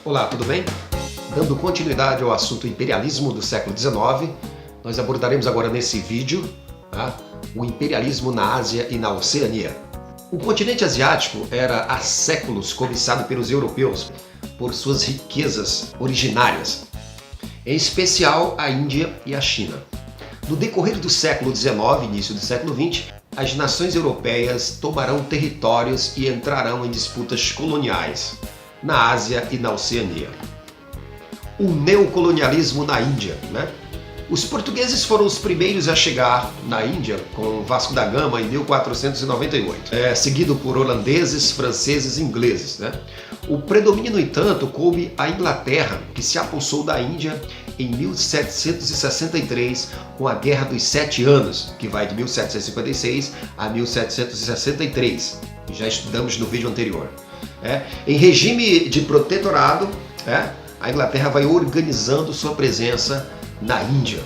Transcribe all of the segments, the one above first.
Olá, tudo bem? Dando continuidade ao assunto imperialismo do século XIX, nós abordaremos agora nesse vídeo o imperialismo na Ásia e na Oceania. O continente asiático era há séculos cobiçado pelos europeus por suas riquezas originárias, em especial a Índia e a China. No decorrer do século XIX e início do século XX, as nações europeias tomarão territórios e entrarão em disputas coloniais na Ásia e na Oceania. O neocolonialismo na Índia, Os portugueses foram os primeiros a chegar na Índia com Vasco da Gama em 1498, seguido por holandeses, franceses e ingleses. O predomínio, no entanto, coube à Inglaterra, que se apossou da Índia em 1763 com a Guerra dos Sete Anos, que vai de 1756 a 1763, que já estudamos no vídeo anterior. Em regime de protetorado, a Inglaterra vai organizando sua presença na Índia.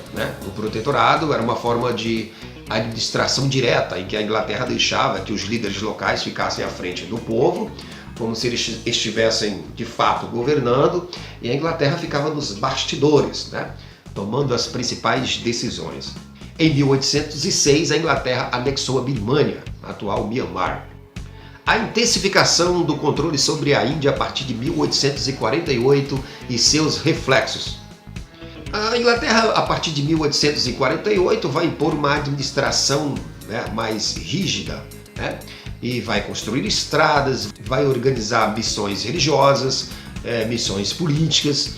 O protetorado era uma forma de administração direta em que a Inglaterra deixava que os líderes locais ficassem à frente do povo, como se eles estivessem de fato governando, e a Inglaterra ficava nos bastidores, tomando as principais decisões. Em 1806, a Inglaterra anexou a Birmânia, a atual Myanmar. A intensificação do controle sobre a Índia a partir de 1848 e seus reflexos. A Inglaterra, a partir de 1848, vai impor uma administração mais rígida, e vai construir estradas, vai organizar missões religiosas, missões políticas,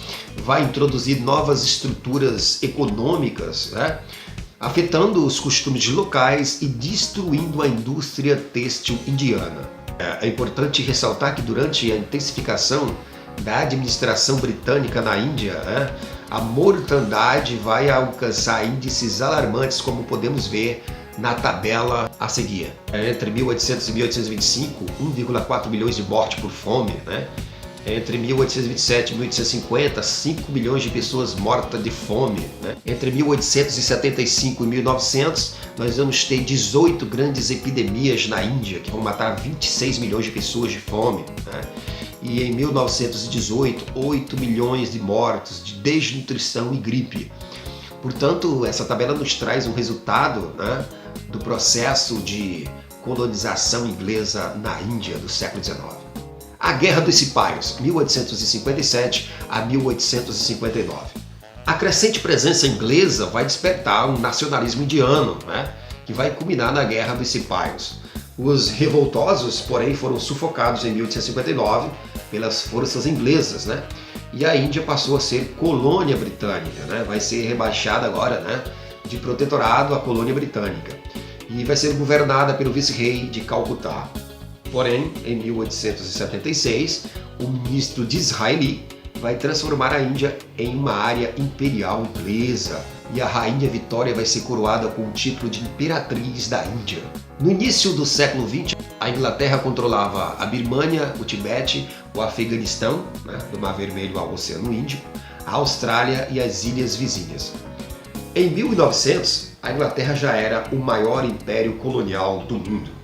vai introduzir novas estruturas econômicas, afetando os costumes locais e destruindo a indústria têxtil indiana. É importante ressaltar que durante a intensificação da administração britânica na Índia, a mortandade vai alcançar índices alarmantes, como podemos ver na tabela a seguir. Entre 1800 e 1825, 1,4 milhões de mortes por fome. Entre 1827 e 1850, 5 milhões de pessoas mortas de fome. Entre 1875 e 1900, nós vamos ter 18 grandes epidemias na Índia, que vão matar 26 milhões de pessoas de fome. E em 1918, 8 milhões de mortos de desnutrição e gripe. Portanto, essa tabela nos traz um resultado do processo de colonização inglesa na Índia do século XIX. A Guerra dos Cipayos, 1857 a 1859. A crescente presença inglesa vai despertar um nacionalismo indiano, que vai culminar na Guerra dos Cipayos. Os revoltosos, porém, foram sufocados em 1859 pelas forças inglesas, e a Índia passou a ser colônia britânica, vai ser rebaixada agora, de protetorado a colônia britânica, e vai ser governada pelo vice-rei de Calcutá. Porém, em 1876, o ministro Disraeli vai transformar a Índia em uma área imperial inglesa, e a rainha Vitória vai ser coroada com o título de Imperatriz da Índia. No início do século XX, a Inglaterra controlava a Birmânia, o Tibete, o Afeganistão, do Mar Vermelho ao Oceano Índico, a Austrália e as ilhas vizinhas. Em 1900, a Inglaterra já era o maior império colonial do mundo.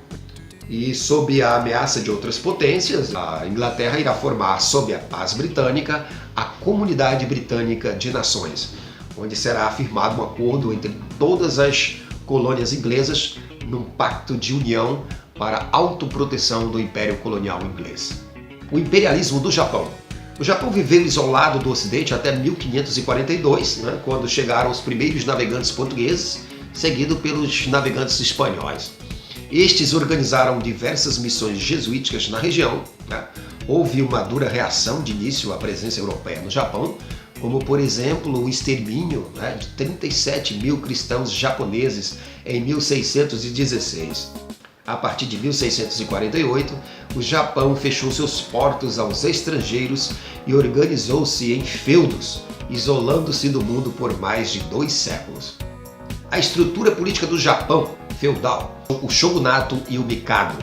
E sob a ameaça de outras potências, a Inglaterra irá formar, sob a paz britânica, a Comunidade Britânica de Nações, onde será firmado um acordo entre todas as colônias inglesas num pacto de união para a autoproteção do Império Colonial Inglês. O imperialismo do Japão. O Japão viveu isolado do Ocidente até 1542, quando chegaram os primeiros navegantes portugueses, seguido pelos navegantes espanhóis. Estes organizaram diversas missões jesuíticas na região. Houve uma dura reação de início à presença europeia no Japão, como, por exemplo, o extermínio de 37 mil cristãos japoneses em 1616. A partir de 1648, o Japão fechou seus portos aos estrangeiros e organizou-se em feudos, isolando-se do mundo por mais de 2 séculos. A estrutura política do Japão feudal, o shogunato e o mikado.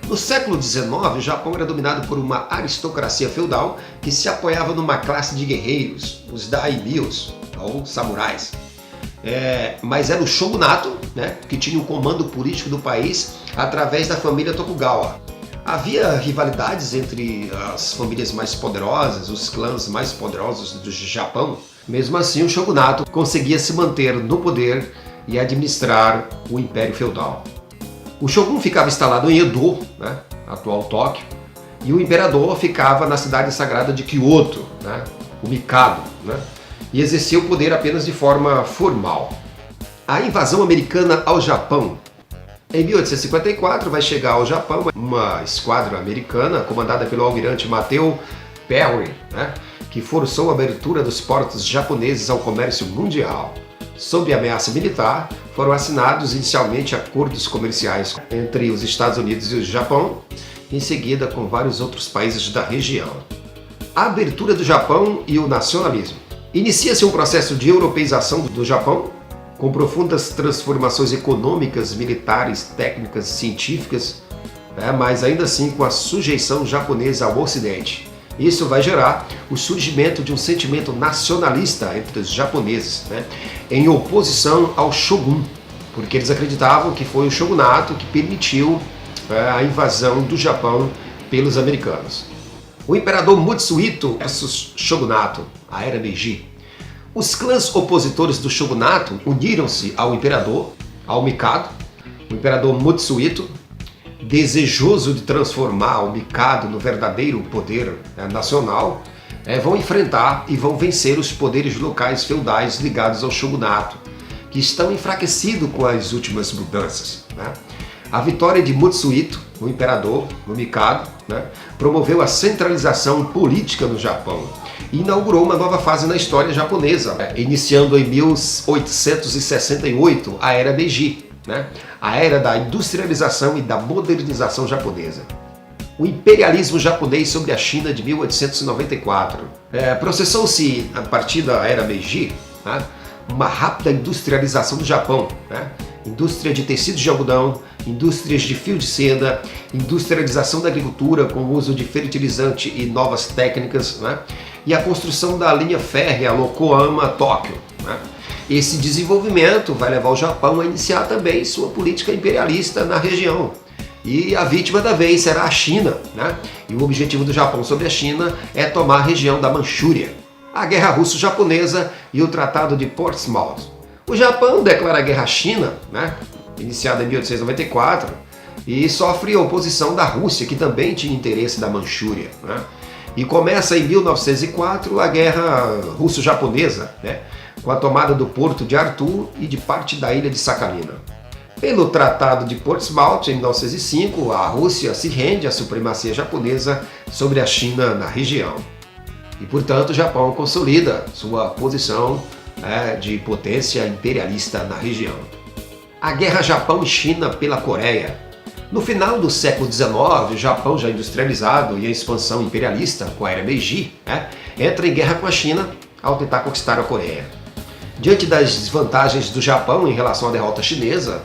No século XIX, o Japão era dominado por uma aristocracia feudal que se apoiava numa classe de guerreiros, os daimyos, ou samurais. Mas era o shogunato, que tinha o comando político do país através da família Tokugawa. Havia rivalidades entre as famílias mais poderosas, os clãs mais poderosos do Japão. Mesmo assim, o shogunato conseguia se manter no poder e administrar o Império Feudal. O shogun ficava instalado em Edo, né, atual Tóquio, e o imperador ficava na cidade sagrada de Kyoto, né, o Mikado, né, e exercia o poder apenas de forma formal. A invasão americana ao Japão. Em 1854 vai chegar ao Japão uma esquadra americana comandada pelo almirante Matthew Perry, né, que forçou a abertura dos portos japoneses ao comércio mundial. Sob ameaça militar, foram assinados inicialmente acordos comerciais entre os Estados Unidos e o Japão, em seguida com vários outros países da região. A abertura do Japão e o nacionalismo. Inicia-se um processo de europeização do Japão, com profundas transformações econômicas, militares, técnicas e científicas, mas ainda assim com a sujeição japonesa ao Ocidente. Isso vai gerar o surgimento de um sentimento nacionalista entre os japoneses, em oposição ao shogun, porque eles acreditavam que foi o shogunato que permitiu a invasão do Japão pelos americanos. O imperador Mutsuhito versus shogunato, a era Meiji. Os clãs opositores do shogunato uniram-se ao imperador, ao Mikado. O imperador Mutsuhito, desejoso de transformar o Mikado no verdadeiro poder nacional, vão enfrentar e vão vencer os poderes locais feudais ligados ao shogunato, que estão enfraquecidos com as últimas mudanças. A vitória de Mutsuhito, o imperador, o Mikado, promoveu a centralização política no Japão e inaugurou uma nova fase na história japonesa, iniciando em 1868 a Era Meiji, a era da industrialização e da modernização japonesa. O imperialismo japonês sobre a China de 1894. Processou-se, a partir da Era Meiji, uma rápida industrialização do Japão, indústria de tecidos de algodão, indústrias de fio de seda, industrialização da agricultura com o uso de fertilizante e novas técnicas, e a construção da linha férrea Yokohama-Tóquio. Esse desenvolvimento vai levar o Japão a iniciar também sua política imperialista na região. E a vítima da vez será a China, E o objetivo do Japão sobre a China é tomar a região da Manchúria. A Guerra Russo-Japonesa e o Tratado de Portsmouth. O Japão declara guerra à China, iniciada em 1894, e sofre a oposição da Rússia, que também tinha interesse da Manchúria. E começa em 1904 a Guerra Russo-Japonesa, com a tomada do porto de Artur e de parte da ilha de Sakhalina. Pelo Tratado de Portsmouth, em 1905, a Rússia se rende à supremacia japonesa sobre a China na região. E, portanto, o Japão consolida sua posição de potência imperialista na região. A Guerra Japão e China pela Coreia. No final do século XIX, o Japão, já industrializado e em expansão imperialista com a Era Meiji, entra em guerra com a China ao tentar conquistar a Coreia. Diante das desvantagens do Japão em relação à derrota chinesa,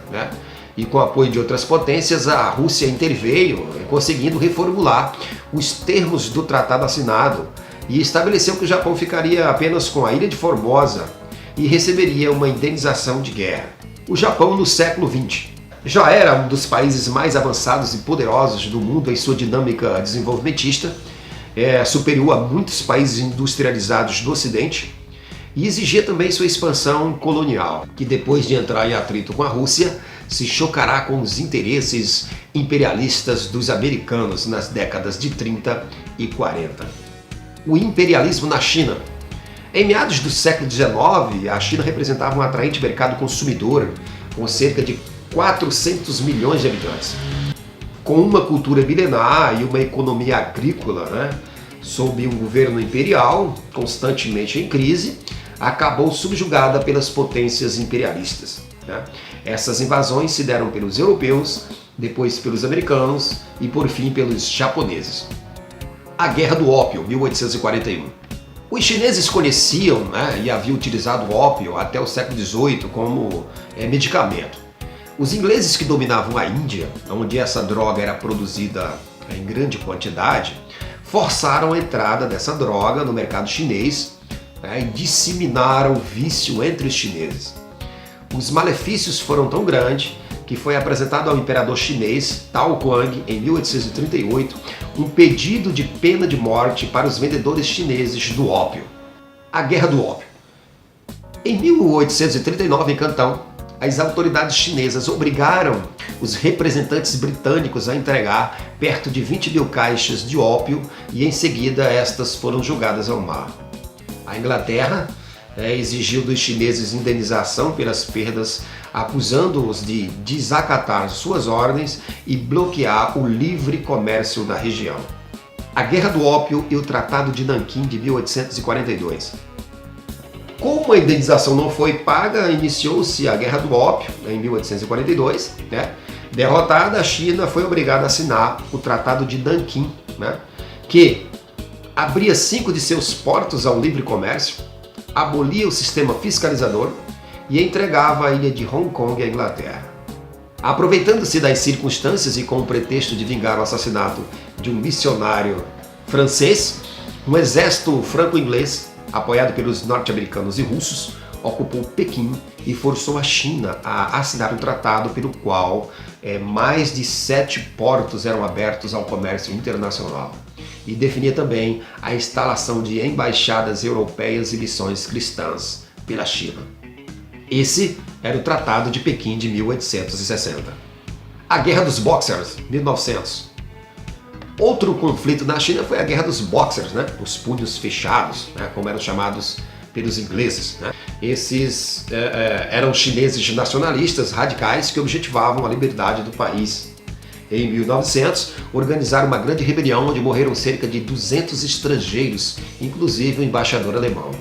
e com o apoio de outras potências, a Rússia interveio, conseguindo reformular os termos do tratado assinado e estabeleceu que o Japão ficaria apenas com a ilha de Formosa e receberia uma indenização de guerra. O Japão no século XX. Já era um dos países mais avançados e poderosos do mundo em sua dinâmica desenvolvimentista, superior a muitos países industrializados do Ocidente, e exigia também sua expansão colonial, que depois de entrar em atrito com a Rússia, se chocará com os interesses imperialistas dos americanos nas décadas de 30 e 40. O imperialismo na China. Em meados do século XIX, a China representava um atraente mercado consumidor, com cerca de 400 milhões de habitantes. Com uma cultura milenar e uma economia agrícola, sob um governo imperial constantemente em crise, acabou subjugada pelas potências imperialistas. Essas invasões se deram pelos europeus, depois pelos americanos e por fim pelos japoneses. A Guerra do Ópio, 1841. Os chineses conheciam e haviam utilizado o ópio até o século XVIII como medicamento. Os ingleses que dominavam a Índia, onde essa droga era produzida em grande quantidade, forçaram a entrada dessa droga no mercado chinês e disseminaram o vício entre os chineses. Os malefícios foram tão grandes que foi apresentado ao imperador chinês Tao Guang em 1838 um pedido de pena de morte para os vendedores chineses do ópio. A Guerra do Ópio. Em 1839, em Cantão, as autoridades chinesas obrigaram os representantes britânicos a entregar perto de 20 mil caixas de ópio e em seguida estas foram jogadas ao mar. A Inglaterra exigiu dos chineses indenização pelas perdas, acusando-os de desacatar suas ordens e bloquear o livre comércio na região. A Guerra do Ópio e o Tratado de Nanquim de 1842. Como a indenização não foi paga, iniciou-se a Guerra do Ópio em 1842. Derrotada, a China foi obrigada a assinar o Tratado de Nanquim, que abria 5 de seus portos ao livre comércio, abolia o sistema fiscalizador e entregava a ilha de Hong Kong à Inglaterra. Aproveitando-se das circunstâncias e com o pretexto de vingar o assassinato de um missionário francês, um exército franco-inglês, apoiado pelos norte-americanos e russos, ocupou Pequim e forçou a China a assinar um tratado pelo qual mais de 7 portos eram abertos ao comércio internacional e definia também a instalação de embaixadas europeias e missões cristãs pela China. Esse era o Tratado de Pequim de 1860. A Guerra dos Boxers, 1900. Outro conflito na China foi a Guerra dos Boxers, os punhos fechados, como eram chamados pelos ingleses. Esses eram chineses nacionalistas radicais que objetivavam a liberdade do país. Em 1900, organizaram uma grande rebelião onde morreram cerca de 200 estrangeiros, inclusive o embaixador alemão.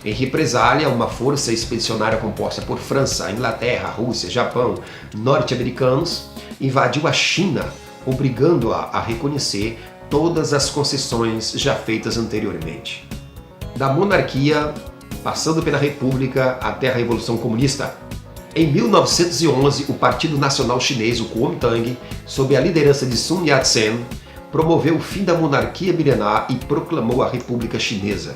Em represália, uma força expedicionária composta por França, Inglaterra, Rússia, Japão, norte-americanos, invadiu a China, obrigando-a a reconhecer todas as concessões já feitas anteriormente. Da monarquia, passando pela República até a Revolução Comunista. Em 1911, o Partido Nacional Chinês, o Kuomintang, sob a liderança de Sun Yat-sen, promoveu o fim da monarquia milenar e proclamou a República Chinesa.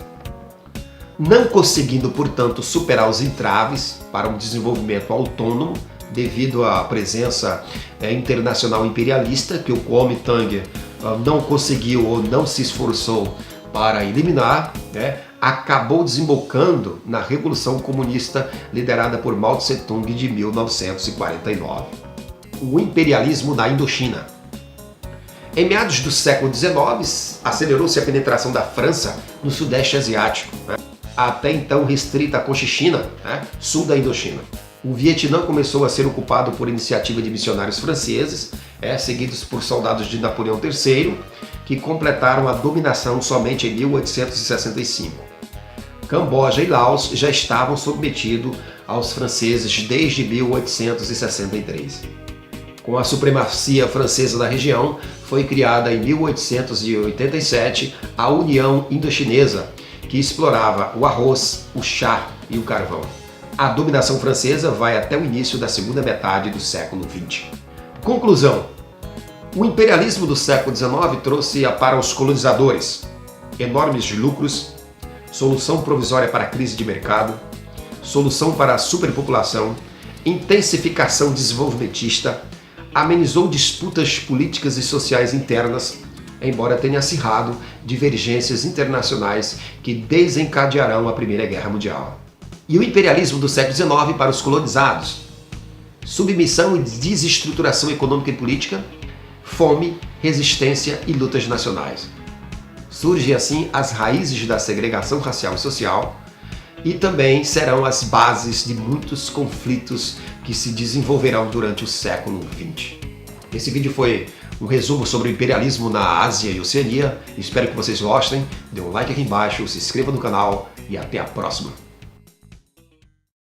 Não conseguindo, portanto, superar os entraves para um desenvolvimento autônomo, devido à presença internacional imperialista que o Kuomintang não conseguiu ou não se esforçou para eliminar, acabou desembocando na Revolução Comunista liderada por Mao Tse-tung de 1949. O imperialismo na Indochina. Em meados do século XIX, acelerou-se a penetração da França no Sudeste Asiático, até então restrita à Cochinchina, sul da Indochina. O Vietnã começou a ser ocupado por iniciativa de missionários franceses, seguidos por soldados de Napoleão III, que completaram a dominação somente em 1865. Camboja e Laos já estavam submetidos aos franceses desde 1863. Com a supremacia francesa na região, foi criada em 1887 a União Indochinesa, que explorava o arroz, o chá e o carvão. A dominação francesa vai até o início da segunda metade do século XX. Conclusão. O imperialismo do século XIX trouxe para os colonizadores enormes lucros, solução provisória para a crise de mercado, solução para a superpopulação, intensificação desenvolvimentista, amenizou disputas políticas e sociais internas, embora tenha acirrado divergências internacionais que desencadearão a Primeira Guerra Mundial. E o imperialismo do século XIX para os colonizados. Submissão e desestruturação econômica e política, fome, resistência e lutas nacionais. Surgem assim as raízes da segregação racial e social e também serão as bases de muitos conflitos que se desenvolverão durante o século XX. Esse vídeo foi um resumo sobre o imperialismo na Ásia e Oceania. Espero que vocês gostem. Dê um like aqui embaixo, se inscreva no canal e até a próxima.